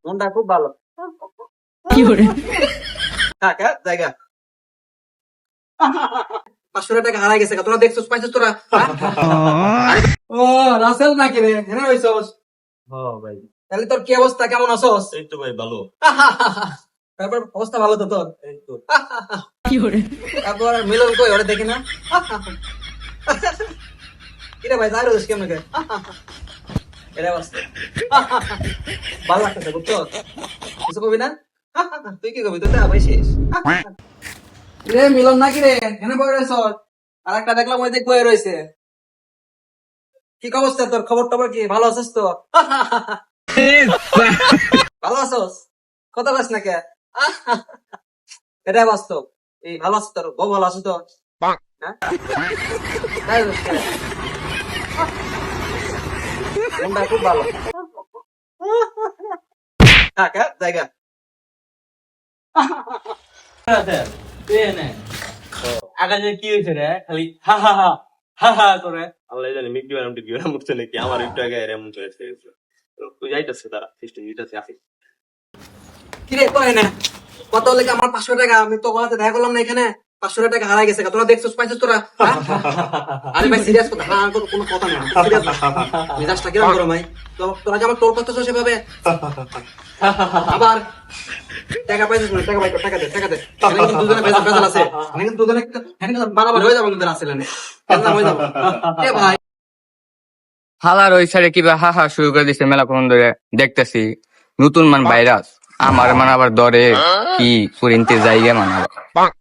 মনটা খুব ভালো। কাকা জায়গা 500 টাকা হারাই গেছে, তোরা দেখছিস পাইছিস তোরা? ও রাসেল নাকি রে, হ্যাঁ হইছস? হ্যাঁ ভাই, তাহলে তোর কি অবস্থা, কেমন আছস? এই তো ভাই ভালো। তারপর অবস্থা ভালো তো তোর? এই তো তারপর মিলন কই, ওরে দেখি না। কিরে ভাই যাই রোজ কেমন কে? এটা অবস্থা ভালো লাগতেছে বুঝছো? কিছু কবি না? তুই কি কবি? তুই তো ভাই শেষ। রে মিলন নাকি রে, এনে বই রয়েছ? আর একটা দেখলাম ওই দিক বই রয়েছে। কি অবস্থা তোর, খবর টবর কি, ভালো আছিস তো? ভালো আছোস? কথা বলিস না কে? এটাই বাস্তব। এই ভালো আছিস তোর, বউ ভালো আছিস তো? হ্যাঁ? তাই রোজ কে? মনটা খুব ভালো। কাকা জায়গা আকাশে কি হয়েছে রে? খালি হা হা হা হা হা করে। আল্লাহ জানি মিকি ম্যাডাম টিকি ম্যাডাম উঠছে নাকি, আমার একটু আগে এমন চলেছে। তুই যাইতেছে তারা সিস্টেম দিতেছে আসি। কিরে তো এনে কত হলে কি আমার 500 টাকা, আমি তো কথা দেখা করলাম না এখানে, 500 টাকা হারাই গেছে, তোরা দেখছিস পাইছিস তোরা? আরে ভাই সিরিয়াস কথা, হ্যাঁ কোনো কথা নেই, সিরিয়াস মেজাজটা কিরকম করো ভাই? তো তোরা যে আমার টোল করতেছো সেভাবে, আবার টাকা পাইছিস না, টাকা পাই, টাকা দে, টাকা দে। এখানে কিন্তু দুজনে ভেজাল আছে, এখানে কিন্তু দুজনে বানাবার হয়ে যাবে, কিন্তু আসলে না হয়ে যাবো। এ ভাই হালার ওই সাইডে কিবা হা হা শুরু করে দিছে মেলাক্ষণ ধরে দেখতেছি, নতুন ভাইরাস আমার আবার ধরে কি পুরিনতে জায়গা আবার